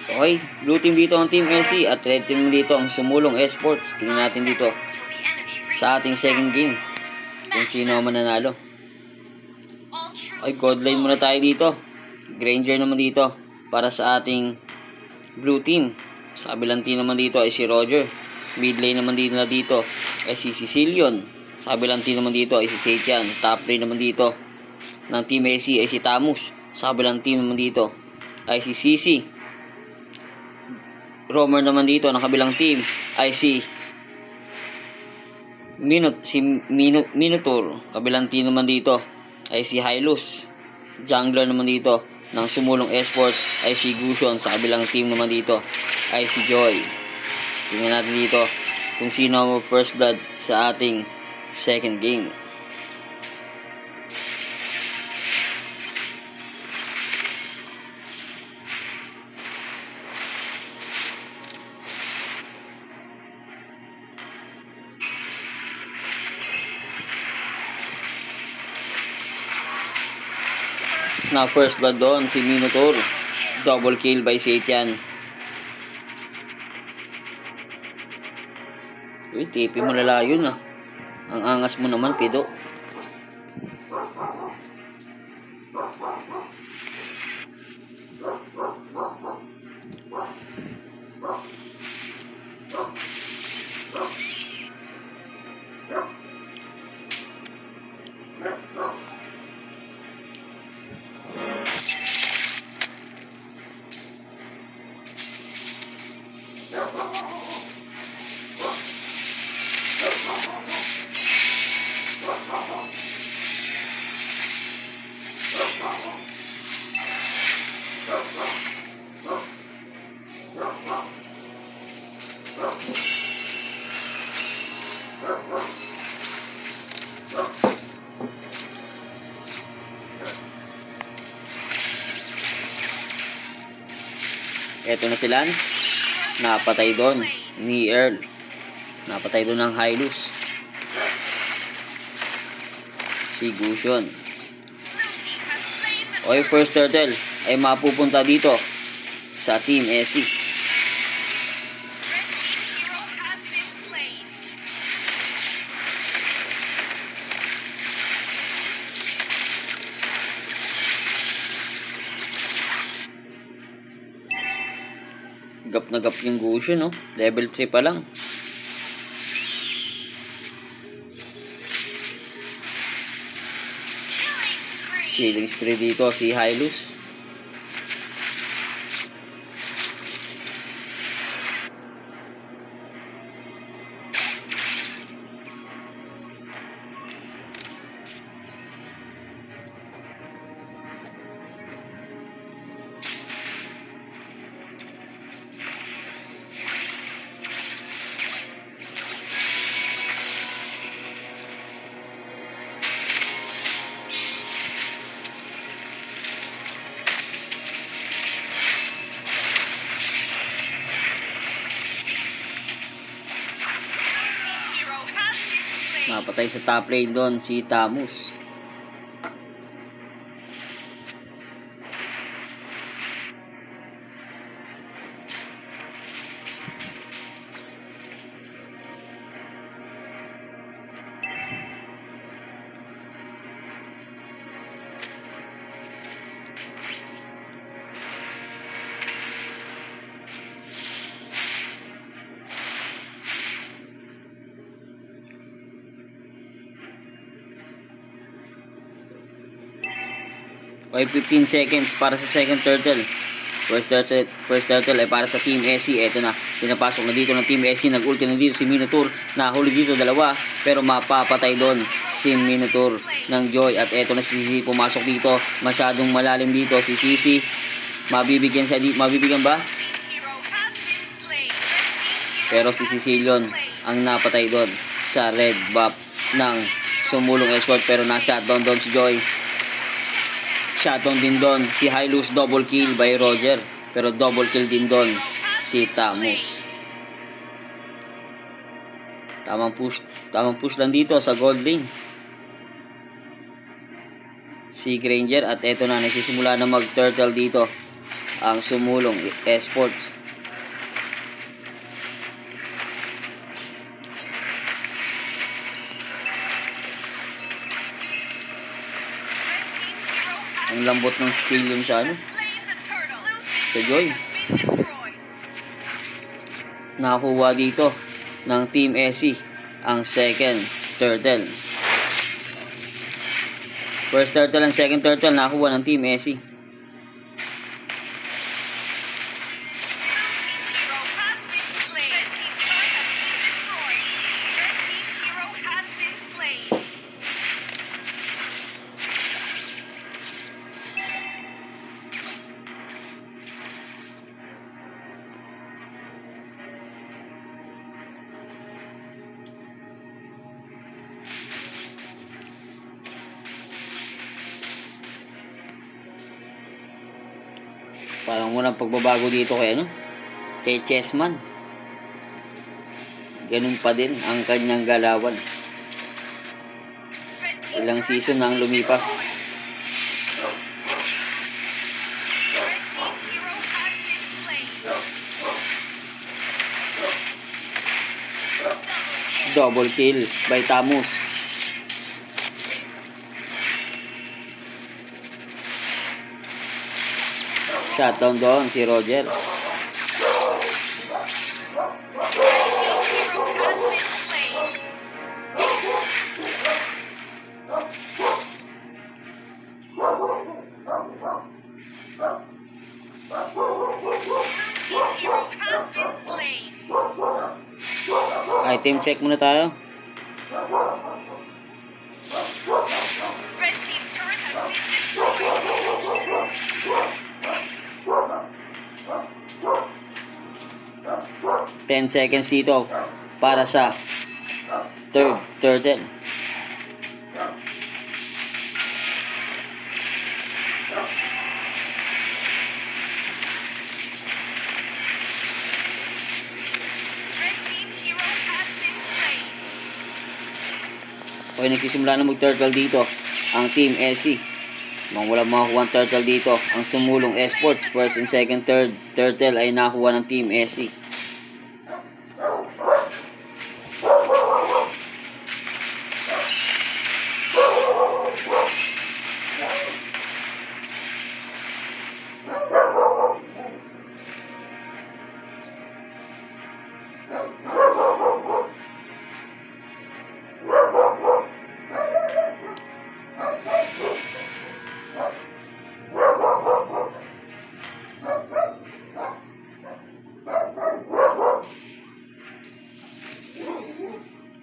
Okay, blue team dito ang Team SC at red team dito ang Sumulong Esports. Tingnan natin dito sa ating second game kung sino ang mananalo. Okay, gold line muna tayo dito. Granger naman dito para sa ating blue team. Sa kabilang team naman dito ay si Roger. Mid lane naman dito ay si Cecilion. Sa kabilang team naman dito ay si Seitian. Top lane naman dito ng Team SC ay si Tamus. Sa kabilang team naman dito ay si Sisi. Roamer naman dito ng kabilang team ay si Minotaur. Kabilang team naman dito ay si Hylus. Jungler naman dito ng Sumulong Esports ay si Gusion. Sa kabilang team naman dito ay si Joy. Tingnan natin dito kung sino ang first blood sa ating second game. Na first blood doon si Minotaur. Double kill by Seitian. Uy, TP mo lalayo na. Ang angas mo naman, Pido. Eto na si Lance. Napatay doon ni Earl. Napatay doon ng Hylus. Si Gusion. Okay, first turtle ay mapupunta dito sa Team SC. Gap na gap yung Gusion, no? Level 3 pa lang. Killing spree dito si Hylus. Napatay sa top lane doon si Tamus. Okay, 15 seconds para sa second turtle. First turtle ay para sa Team SC. Eto na, pinapasok na dito ng Team SC. Nag-ulti na dito si Minotaur. Nahuli dito dalawa, pero mapapatay doon si Minotaur ng Joy. At eto na si Sisi, pumasok dito. Masyadong malalim dito si Sisi. Mabibigyan siya dito. Mabibigyan ba? Pero si Cecilion ang napatay doon sa red buff ng Sumulong Esports. Pero na-shutdown doon si Joy. Shutdown din doon si Hylus. Double kill by Roger. Pero double kill din doon si Tamus. Tamang push lang dito sa gold lane si Granger. At eto na, nagsisimula na mag turtle dito ang Sumulong Esports. Ang lambot ng silyon sa sa Joy. Nakakuha dito ng Team SC ang second turtle. First turtle and second turtle nakakuha ng Team SC. Parang walang pagbabago dito kay Chessman. Ganun pa din ang kanyang galawan. Ilang season nang lumipas. Double kill by Tamus. Shutdown doon si Roger. Item check muna tayo. Red team turret has been destroyed. 10 seconds dito para sa third turtle. Red team hero has been slain. Okay, nagsisimula na mag-turtle dito ang Team SC. Nang wala makakuha ang turtle dito, ang Sumulong Esports, first and second turtle ay nakakuha ng Team SC.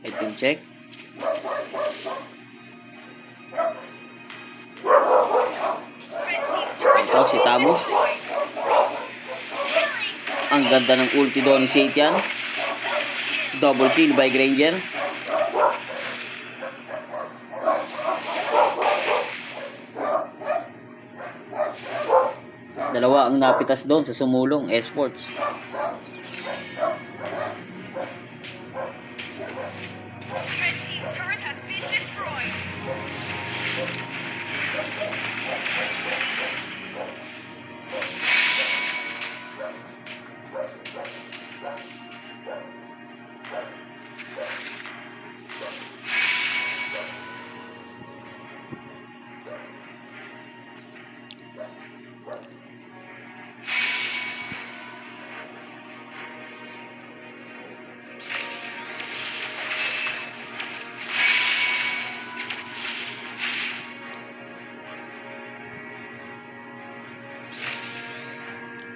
Item check. Red team turret Ito si Tamus. Ang ganda ng ulti doon ni Satian. Double kill by Granger. Dalawa ang napitas doon sa Sumulong Esports. Red team turret has been destroyed.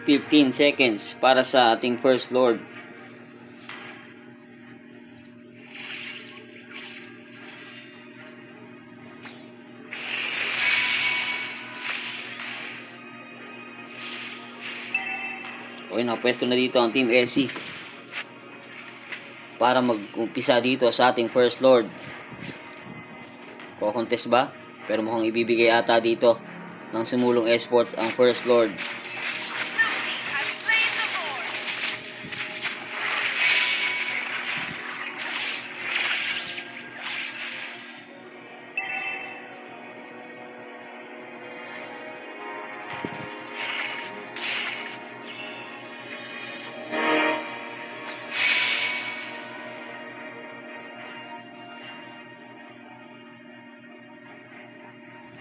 Fifteen seconds para sa ating First Lord. Okay, nakapwesto na dito ang Team SC para mag-umpisa dito sa ating First Lord. Ko-contest ba? Pero mukhang ibibigay ata dito ng Sumulong Esports ang First Lord. Blue team has slain the Lord.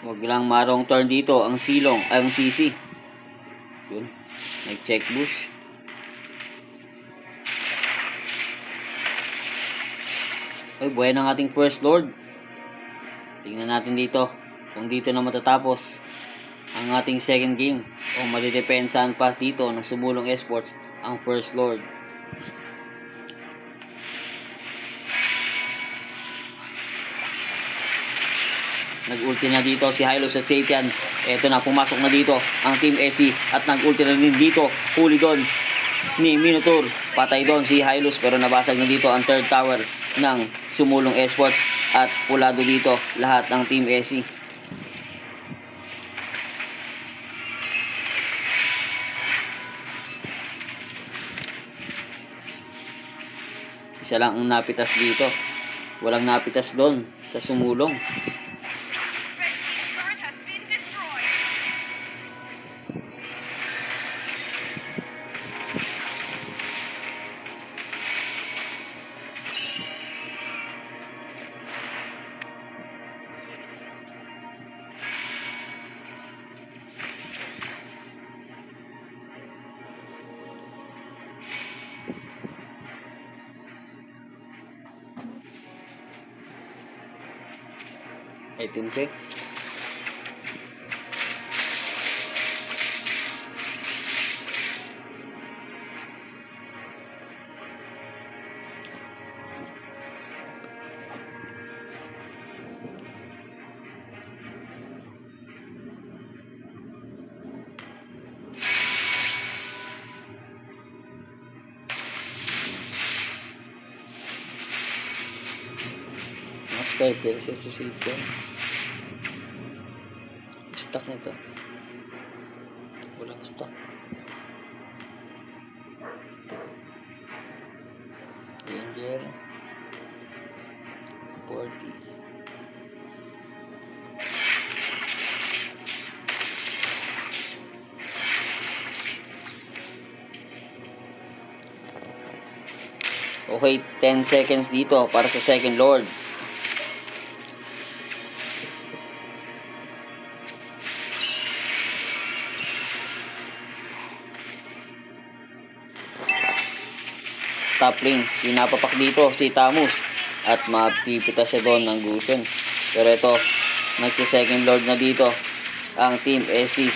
Huwag lang marong turn dito ang silong, ang sisi. Yun. Nag-check bush. Ay, buhay ng ating first lord. Tingnan natin dito kung dito na matatapos ang ating second game o madidepensahan pa dito ng Sumulong Esports ang first lord. Nag-ulti na dito si Hylos at Satian. Eto na, pumasok na dito ang Team SC at nag-ulti na din dito. Huli doon ni Minotaur. Patay doon si Hylos pero nabasag na dito ang third tower ng Sumulong Esports at pulado dito lahat ng Team SC. Isa lang ang napitas dito. Walang napitas doon sa Sumulong. Red team's turret has been destroyed. Item check. Mas 5 pesos sa sitio. Stock nito. Walang stock. Danger. 40. Okay, 10 seconds dito para sa second lord. Top lane, pinapapak dito si Tamus at mapipita siya doon ng Gusion. Pero ito, nagsi-second lord na dito ang Team SC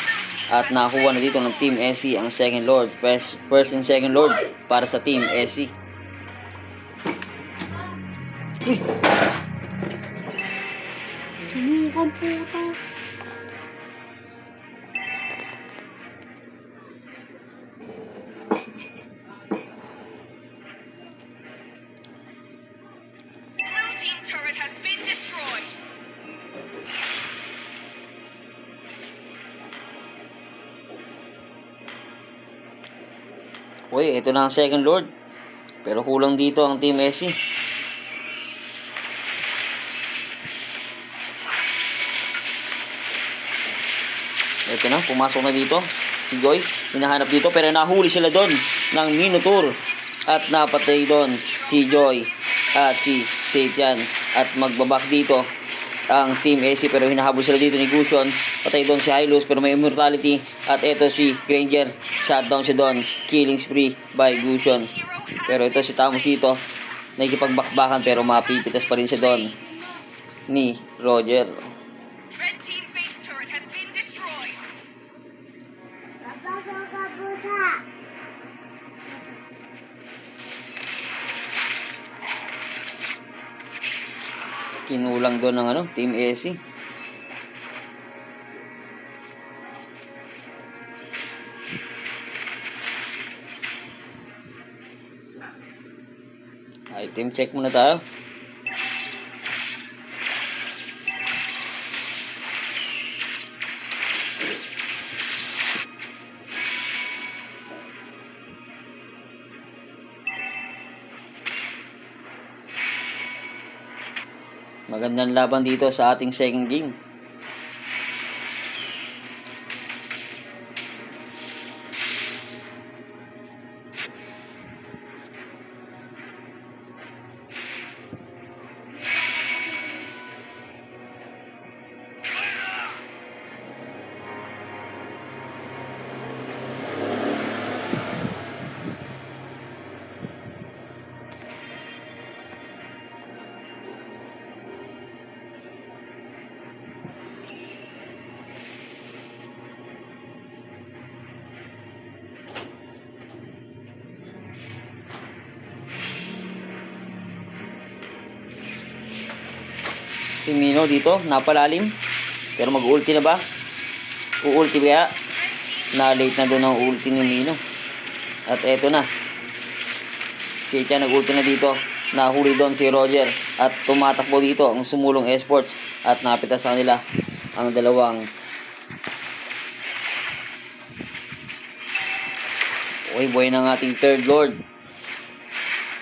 at nakuha na dito ng Team SC ang second lord. First and second lord para sa Team SC. Sumukang puta. Blue team turret has been destroyed. Uy, ito na ang second lord. Pero kulang dito ang Team SC. Ito na, pumasok na dito si Joy. Hinahanap dito pero nahuli sila doon ng Minotaur. At napatay doon si Joy at si Satian. At magbabak dito ang Team AC pero hinahabol sila dito ni Gusion. Patay doon si Hylos pero may immortality. At ito si Granger. Shutdown siya doon. Killing spree by Gusion. Pero ito si Tamus dito. Nakikipagbakbakan pero mapipitas pa rin siya doon ni Roger. Red team base turret has been destroyed. Papasok ka pusa. Kinulang doon ng Team AC. Item check muna tayo. Magandang laban dito sa ating second game. Si Mino dito, napalalim. Pero mag-ulti na ba? Uulti kaya? Na-late na doon ang ulti ni Mino. At eto na. Si Chan nag-ulti na dito. Nahuli doon si Roger. At tumatakbo dito ang Sumulong Esports. At napitas sa kanila ang dalawang. Okay, buhay ng ating third lord.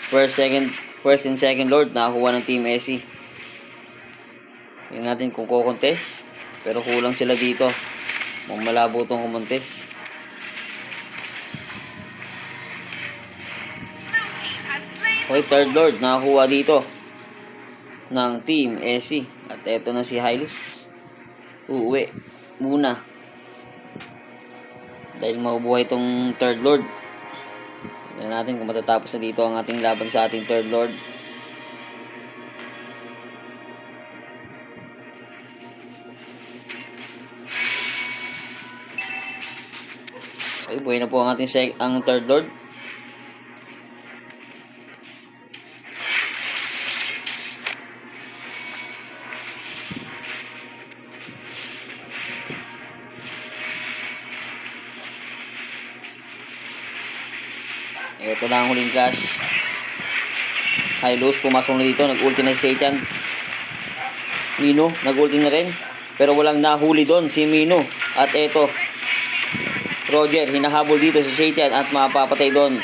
First and second lord nakakuha ng Team SC. Tingnan natin kung kukontes. Pero kulang sila dito. Malabo itong kumontes. Okay, third lord nakakuha dito ng Team SC. At eto na si Hylos. Uuwi muna. Dahil mabubuhay itong third lord. Tingnan natin kung matatapos na dito ang ating laban sa ating third lord. Okay, buhay na po ang ating ang third lord. Ito na ang huling clash. Hylos pumasok na dito. Nag-ulti na si Satan. Mino nag-ulti na rin. Pero walang nahuli doon si Mino. At eto Roger, hinahabol dito si Satan. At mapapatay doon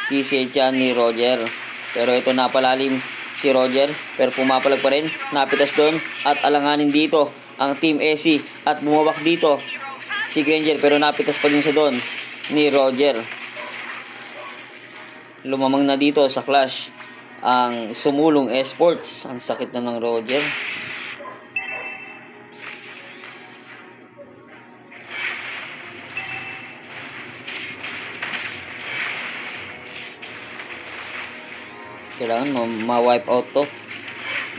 si Satan ni Roger. Pero ito napalalim si Roger. Pero pumapalag pa rin. Napitas doon. At alanganin dito ang Team SC. At bumabak dito si Granger. Pero napitas pa din sa doon ni Roger. Lumamang na dito sa clash ang Sumulong Esports. Ang sakit na ng Roger. Kailangan ma-wipe out to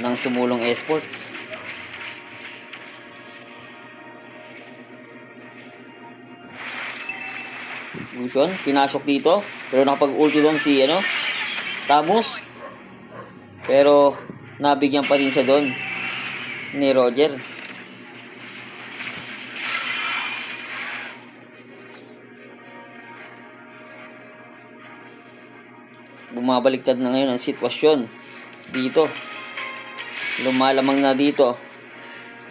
ng Sumulong Esports. Gusion, pinasok dito. Pero nakapag-ulti doon si Tamus. Pero nabigyan pa rin siya doon ni Roger. Bumabaliktad na ngayon ang sitwasyon dito. Lumalamang na dito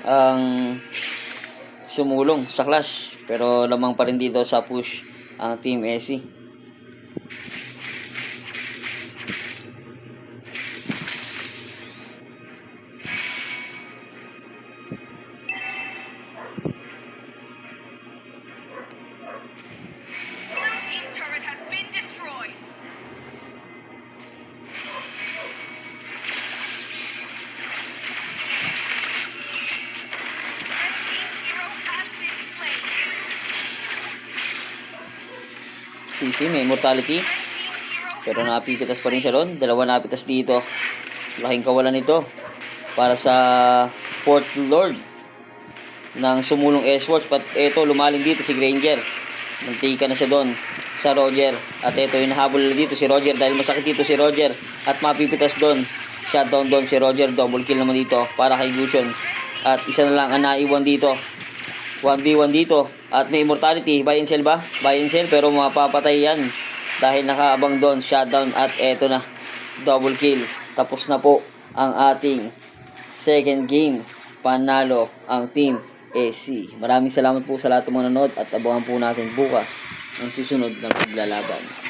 ang Sumulong sa clash. Pero lamang pa rin dito sa push ang Team SC. Sisi, may immortality. Pero napipitas pa rin siya doon. Dalawa napitas dito. Laking kawalan ito para sa fourth lord ng Sumulong Esports. But ito, lumalim dito si Granger. Mantika na siya doon sa Roger. At ito, hinahabol na dito si Roger dahil masakit dito si Roger. At mapipitas doon. Shutdown doon si Roger. Double kill naman dito para kay Gusion. At isa na lang ang naiwan dito. 1v1 dito. At may immortality. Buy and sell ba? Buy and sell. Pero mapapatay yan. Dahil nakaabang doon. Shutdown. At eto na. Double kill. Tapos na po ang ating second game. Panalo ang Team SC. Maraming salamat po sa lahat ng mga nanood. At abangan po natin bukas ang susunod na paglalaban.